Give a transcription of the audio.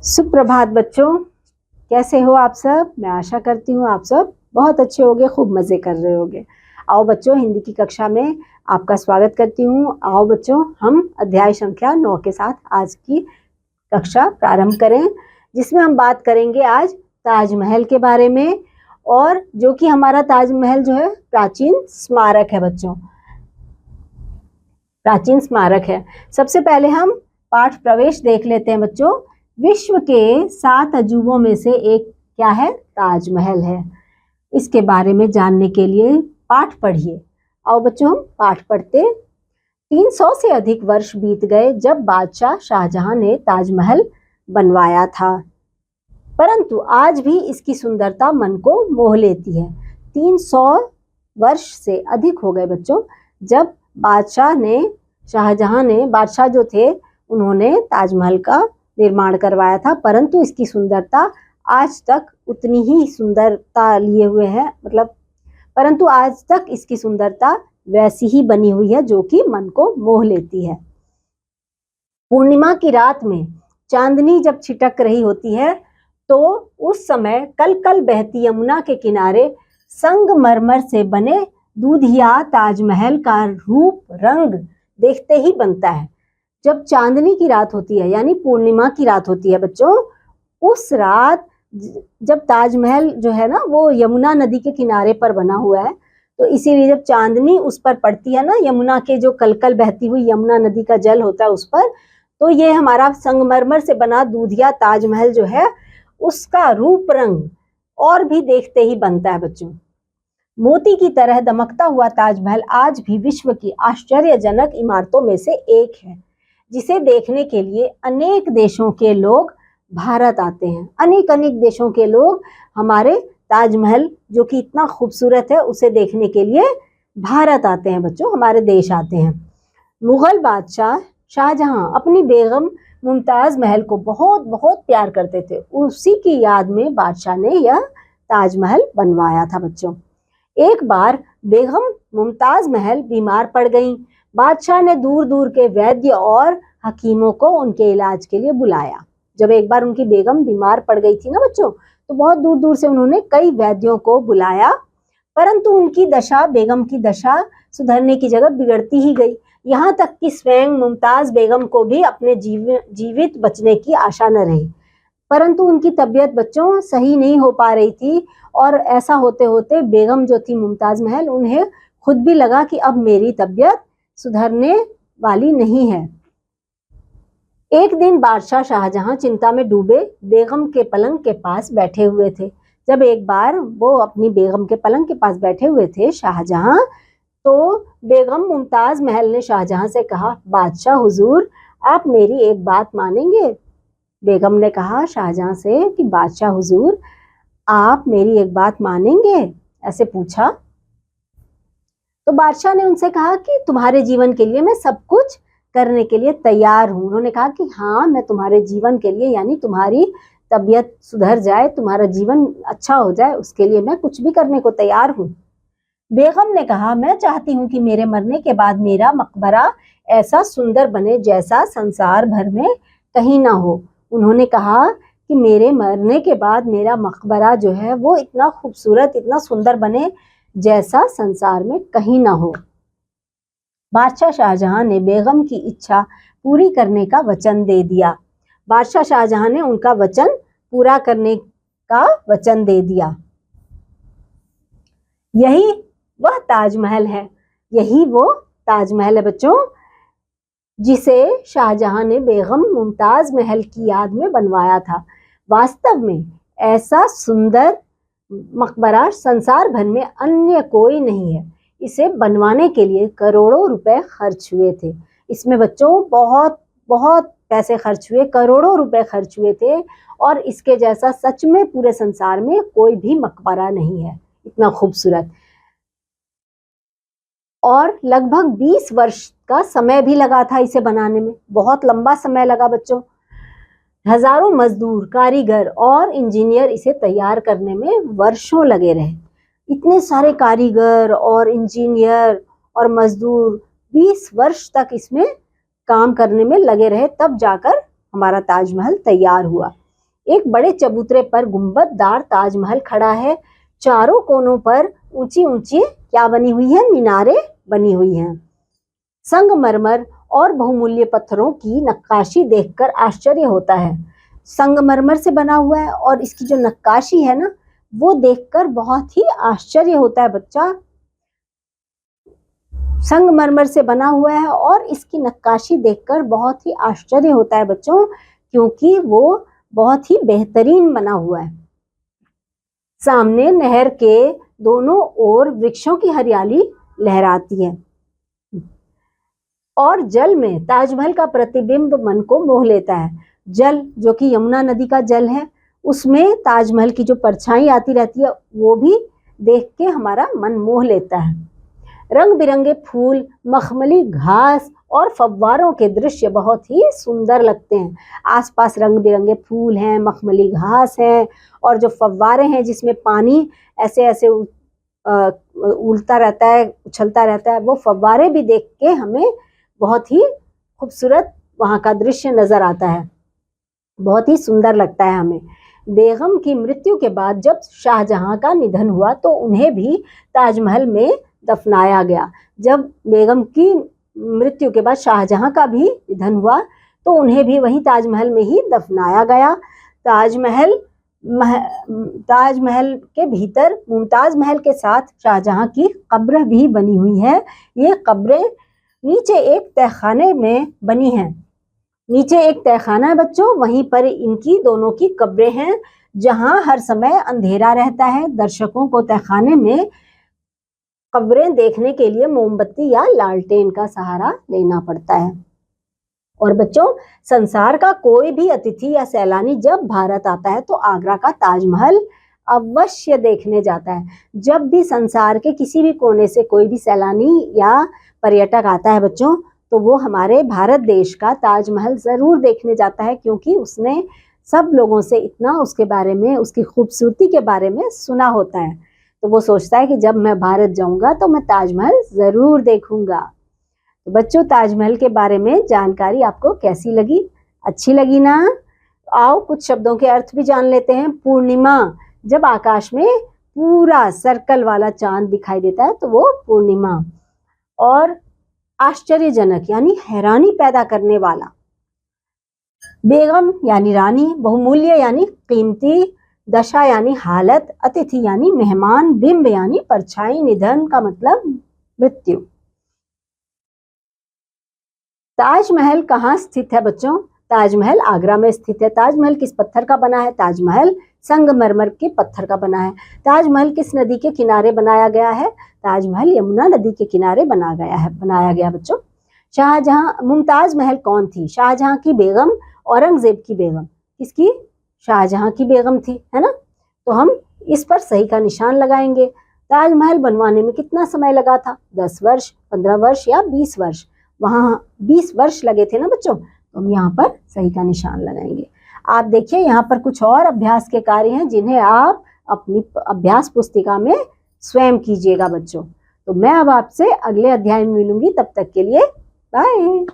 सुप्रभात बच्चों, कैसे हो आप सब। मैं आशा करती हूँ आप सब बहुत अच्छे होंगे, खूब मज़े कर रहे होंगे। आओ बच्चों, हिंदी की कक्षा में आपका स्वागत करती हूँ। आओ बच्चों, हम अध्याय संख्या 9 के साथ आज की कक्षा प्रारंभ करें, जिसमें हम बात करेंगे आज ताजमहल के बारे में, और जो कि हमारा ताजमहल जो है प्राचीन स्मारक है बच्चों, प्राचीन स्मारक है। सबसे पहले हम पाठ प्रवेश देख लेते हैं बच्चों। विश्व के 7 अजूबों में से एक क्या है? ताजमहल है। इसके बारे में जानने के लिए पाठ पढ़िए। आओ बच्चों, हम पाठ पढ़ते। 300 से अधिक वर्ष बीत गए जब बादशाह शाहजहां ने ताजमहल बनवाया था, परंतु आज भी इसकी सुंदरता मन को मोह लेती है। 300 वर्ष से अधिक हो गए बच्चों जब बादशाह जो थे उन्होंने ताजमहल का निर्माण करवाया था, परंतु इसकी सुंदरता आज तक उतनी ही सुंदरता लिए हुए है, परंतु आज तक इसकी सुंदरता वैसी ही बनी हुई है जो कि मन को मोह लेती है। पूर्णिमा की रात में चांदनी जब छिटक रही होती है तो उस समय कल कल बहती यमुना के किनारे संगमरमर से बने दूधिया ताजमहल का रूप रंग देखते ही बनता है। जब चांदनी की रात होती है, यानी पूर्णिमा की रात होती है बच्चों, उस रात जब ताजमहल जो है ना वो यमुना नदी के किनारे पर बना हुआ है, तो इसीलिए जब चांदनी उस पर पड़ती है ना, यमुना के जो कलकल बहती हुई यमुना नदी का जल होता है उस पर, तो ये हमारा संगमरमर से बना दूधिया ताजमहल जो है उसका रूप रंग और भी देखते ही बनता है बच्चों। मोती की तरह दमकता हुआ ताजमहल आज भी विश्व की आश्चर्यजनक इमारतों में से एक है, जिसे देखने के लिए अनेक देशों के लोग भारत आते हैं। अनेक देशों के लोग हमारे ताजमहल जो कि इतना खूबसूरत है उसे देखने के लिए भारत आते हैं बच्चों, हमारे देश आते हैं। मुगल बादशाह शाहजहां अपनी बेगम मुमताज महल को बहुत बहुत प्यार करते थे। उसी की याद में बादशाह ने यह ताजमहल बनवाया था बच्चों। एक बार बेगम मुमताज महल बीमार पड़ गईं। बादशाह ने दूर दूर के वैद्य और हकीमों को उनके इलाज के लिए बुलाया। जब एक बार उनकी बेगम बीमार पड़ गई थी ना बच्चों, तो बहुत दूर दूर से उन्होंने कई वैद्यों को बुलाया, परंतु बेगम की दशा सुधरने की जगह बिगड़ती ही गई। यहाँ तक कि स्वयं मुमताज बेगम को भी अपने जीवित बचने की आशा न रही, परंतु उनकी तबीयत बच्चों सही नहीं हो पा रही थी, और ऐसा होते होते बेगम जो थी मुमताज महल, उन्हें खुद भी लगा कि अब मेरी तबीयत सुधरने वाली नहीं है। एक दिन बादशाह शाहजहां चिंता में डूबे बेगम के पलंग के पास बैठे हुए थे। जब एक बार वो अपनी बेगम के पलंग के पास बैठे हुए थे शाहजहां, तो बेगम मुमताज महल ने शाहजहां से कहा, बादशाह हुजूर, आप मेरी एक बात मानेंगे? बेगम ने कहा शाहजहां से कि बादशाह हुजूर, आप मेरी एक बात मानेंगे? ऐसे पूछा। तो बादशाह ने उनसे कहा कि तुम्हारे जीवन के लिए मैं सब कुछ करने के लिए तैयार हूँ। उन्होंने कहा कि हाँ, मैं तुम्हारे जीवन के लिए, यानी तुम्हारी तबीयत सुधर जाए, तुम्हारा जीवन अच्छा हो जाए, उसके लिए मैं कुछ भी करने को तैयार हूँ। बेगम ने कहा, मैं चाहती हूँ कि मेरे मरने के बाद मेरा मकबरा ऐसा सुंदर बने जैसा संसार भर में कहीं ना हो। उन्होंने कहा कि मेरे मरने के बाद मेरा मकबरा जो है वो इतना खूबसूरत, इतना सुंदर बने जैसा संसार में कहीं ना हो। बादशाह शाहजहां ने बेगम की इच्छा पूरी करने का वचन दे दिया। बादशाह शाहजहां ने उनका वचन पूरा करने का वचन दे दिया। यही वह ताजमहल है, यही वो ताजमहल है बच्चों, जिसे शाहजहां ने बेगम मुमताज महल की याद में बनवाया था। वास्तव में ऐसा सुंदर मकबरा संसार भर में अन्य कोई नहीं है। इसे बनवाने के लिए करोड़ों रुपए खर्च हुए थे। इसमें बच्चों बहुत बहुत पैसे खर्च हुए, करोड़ों रुपए खर्च हुए थे, और इसके जैसा सच में पूरे संसार में कोई भी मकबरा नहीं है इतना खूबसूरत। और लगभग 20 वर्ष का समय भी लगा था इसे बनाने में, बहुत लंबा समय लगा बच्चों। हजारों मजदूर, कारीगर और इंजीनियर इसे तैयार करने में वर्षों लगे रहे। इतने सारे कारीगर और इंजीनियर और मजदूर 20 वर्ष तक इसमें काम करने में लगे रहे, तब जाकर हमारा ताजमहल तैयार हुआ। एक बड़े चबूतरे पर गुंबददार ताजमहल खड़ा है। चारों कोनों पर ऊंची ऊंची क्या बनी हुई है? मीनारें बनी हुई हैं। संगमरमर और बहुमूल्य पत्थरों की नक्काशी देखकर आश्चर्य होता है। संगमरमर से बना हुआ है और इसकी जो नक्काशी है ना, वो देखकर बहुत ही आश्चर्य होता है बच्चा। संगमरमर से बना हुआ है और इसकी नक्काशी देखकर बहुत ही आश्चर्य होता है बच्चों, क्योंकि वो बहुत ही बेहतरीन बना हुआ है। सामने नहर के दोनों ओर वृक्षों की हरियाली लहराती है और जल में ताजमहल का प्रतिबिंब मन को मोह लेता है। जल जो कि यमुना नदी का जल है, उसमें ताजमहल की जो परछाई आती रहती है वो भी देख के हमारा मन मोह लेता है। रंग बिरंगे फूल, मखमली घास और फव्वारों के दृश्य बहुत ही सुंदर लगते हैं। आसपास रंग बिरंगे फूल हैं, मखमली घास है और जो फव्वारे हैं जिसमें पानी ऐसे ऐसे उड़ता रहता है, उछलता रहता है, वो फव्वारे भी देख के हमें बहुत ही खूबसूरत वहाँ का दृश्य नजर आता है, बहुत ही सुंदर लगता है हमें। बेगम की मृत्यु के बाद जब शाहजहां का निधन हुआ तो उन्हें भी ताजमहल में दफनाया गया। जब बेगम की मृत्यु के बाद शाहजहां का भी निधन हुआ तो उन्हें भी वहीं ताजमहल में ही दफनाया गया। ताजमहल के भीतर मुमताज महल के साथ शाहजहां की कब्र भी बनी हुई है। ये कब्रें नीचे एक तहखाने में बनी हैं। नीचे एक तहखाना है बच्चों, वहीं पर इनकी दोनों की कब्रें हैं, जहां हर समय अंधेरा रहता है। दर्शकों को तहखाने में कब्रें देखने के लिए मोमबत्ती या लालटेन का सहारा लेना पड़ता है। और बच्चों, संसार का कोई भी अतिथि या सैलानी जब भारत आता है तो आगरा का ताजमहल अवश्य देखने जाता है। जब भी संसार के किसी भी कोने से कोई भी सैलानी या पर्यटक आता है बच्चों, तो वो हमारे भारत देश का ताजमहल ज़रूर देखने जाता है, क्योंकि उसने सब लोगों से इतना उसके बारे में, उसकी खूबसूरती के बारे में सुना होता है। तो वो सोचता है कि जब मैं भारत जाऊंगा तो मैं ताजमहल ज़रूर देखूंगा। तो बच्चों, ताजमहल के बारे में जानकारी आपको कैसी लगी? अच्छी लगी ना? आओ कुछ शब्दों के अर्थ भी जान लेते हैं। पूर्णिमा, जब आकाश में पूरा सर्कल वाला चांद दिखाई देता है तो वो पूर्णिमा। और आश्चर्यजनक यानी हैरानी पैदा करने वाला। बेगम यानी रानी, बहुमूल्य यानी कीमती, दशा यानी हालत, अतिथि यानी मेहमान, बिंब यानी परछाई, निधन का मतलब मृत्यु। ताजमहल कहाँ स्थित है बच्चों? ताजमहल आगरा में स्थित है। ताजमहल किस पत्थर का बना है? ताजमहल संगमरमर के पत्थर का बना है। ताजमहल किस नदी के किनारे बनाया गया है? ताजमहल यमुना नदी के किनारे बनाया गया बच्चों। शाहजहां, मुमताज महल कौन थी? शाहजहां की बेगम, औरंगजेब की बेगम। किसकी? शाहजहां की बेगम थी, है ना? तो हम इस पर सही का निशान लगाएंगे। ताजमहल बनवाने में कितना समय लगा था? 10 वर्ष, 15 वर्ष या 20 वर्ष? वहाँ 20 वर्ष लगे थे ना बच्चों, तो हम यहाँ पर सही का निशान लगाएंगे। आप देखिए यहाँ पर कुछ और अभ्यास के कार्य हैं जिन्हें आप अपनी अभ्यास पुस्तिका में स्वयं कीजिएगा बच्चों। तो मैं अब आपसे अगले अध्याय में मिलूंगी, तब तक के लिए बाय।